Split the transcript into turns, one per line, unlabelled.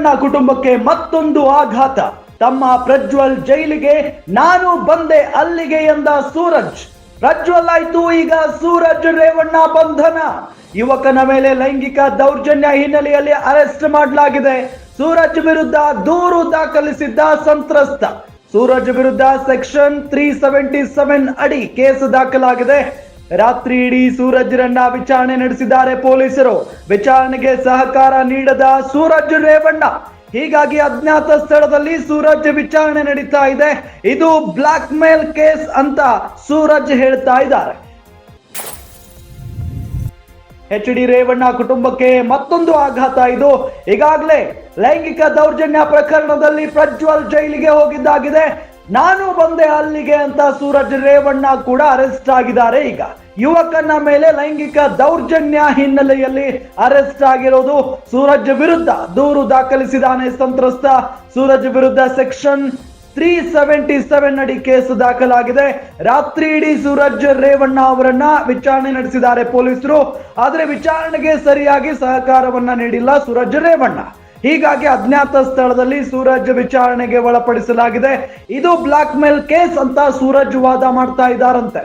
ರೇವಣ್ಣ ಕುಟುಂಬಕ್ಕೆ ಮತ್ತೊಂದು ಆಘಾತ. ತಮ್ಮ ಪ್ರಜ್ವಲ್ ಜೈಲಿಗೆ, ನಾನು ಬಂದೆ ಅಲ್ಲಿಗೆ ಎಂದ ಸೂರಜ್. ಪ್ರಜ್ವಲ್ ಆಯ್ತು, ಈಗ ಸೂರಜ್ ರೇವಣ್ಣ ಬಂಧನ. ಯುವಕನ ಮೇಲೆ ಲೈಂಗಿಕ ದೌರ್ಜನ್ಯ ಹಿನ್ನೆಲೆಯಲ್ಲಿ ಅರೆಸ್ಟ್ ಮಾಡಲಾಗಿದೆ. ಸೂರಜ್ ವಿರುದ್ಧ ದೂರು ದಾಖಲಿಸಿದ್ದ ಸಂತ್ರಸ್ತ. ಸೂರಜ್ ವಿರುದ್ಧ ಸೆಕ್ಷನ್ 377 ಅಡಿ ಕೇಸ್ ದಾಖಲಾಗಿದೆ. ರಾತ್ರಿ ಇಡೀ ಸೂರಜ್ರನ್ನ ವಿಚಾರಣೆ ನಡೆಸಿದ್ದಾರೆ ಪೊಲೀಸರು. ವಿಚಾರಣೆಗೆ ಸಹಕಾರ ನೀಡದ ಸೂರಜ್ ರೇವಣ್ಣ, ಹೀಗಾಗಿ ಅಜ್ಞಾತ ಸ್ಥಳದಲ್ಲಿ ಸೂರಜ್ ವಿಚಾರಣೆ ನಡೀತಾ ಇದೆ. ಇದು ಬ್ಲಾಕ್ ಮೇಲ್ ಕೇಸ್ ಅಂತ ಸೂರಜ್ ಹೇಳ್ತಾ ಇದ್ದಾರೆ. HD ರೇವಣ್ಣ ಕುಟುಂಬಕ್ಕೆ ಮತ್ತೊಂದು ಆಘಾತ ಇದು. ಈಗಾಗಲೇ ಲೈಂಗಿಕ ದೌರ್ಜನ್ಯ ಪ್ರಕರಣದಲ್ಲಿ ಪ್ರಜ್ವಲ್ ಜೈಲಿಗೆ ಹೋಗಿದ್ದಾಗಿದೆ. ನಾನು ಬಂದೆ ಅಲ್ಲಿಗೆ ಅಂತ ಸೂರಜ್ ರೇವಣ್ಣ ಕೂಡ ಅರೆಸ್ಟ್ ಆಗಿದ್ದಾರೆ. ಈಗ ಯುವಕನ ಮೇಲೆ ಲೈಂಗಿಕ ದೌರ್ಜನ್ಯ ಹಿನ್ನೆಲೆಯಲ್ಲಿ ಅರೆಸ್ಟ್ ಆಗಿರೋದು. ಸೂರಜ್ ವಿರುದ್ಧ ದೂರು ದಾಖಲಿಸಿದಾನೆ ಸಂತ್ರಸ್ತ. ಸೂರಜ್ ವಿರುದ್ಧ ಸೆಕ್ಷನ್ 377 ಅಡಿ ಕೇಸ್ ದಾಖಲಾಗಿದೆ. ರಾತ್ರಿ ಇಡೀ ಸೂರಜ್ ರೇವಣ್ಣ ಅವರನ್ನ ವಿಚಾರಣೆ ನಡೆಸಿದ್ದಾರೆ ಪೊಲೀಸರು. ಆದ್ರೆ ವಿಚಾರಣೆಗೆ ಸರಿಯಾಗಿ ಸಹಕಾರವನ್ನ ನೀಡಿಲ್ಲ ಸೂರಜ್ ರೇವಣ್ಣ. ಹೀಗಾಗಿ ಅಜ್ಞಾತ ಸ್ಥಳದಲ್ಲಿ ಸೂರಜ್ ವಿಚಾರಣೆಗೆ ಒಳಪಡಿಸಲಾಗಿದೆ. ಇದು ಬ್ಲಾಕ್ ಮೇಲ್ ಕೇಸ್ ಅಂತ ಸೂರಜ್ ವಾದ ಮಾಡ್ತಾ ಇದ್ದಾರಂತೆ.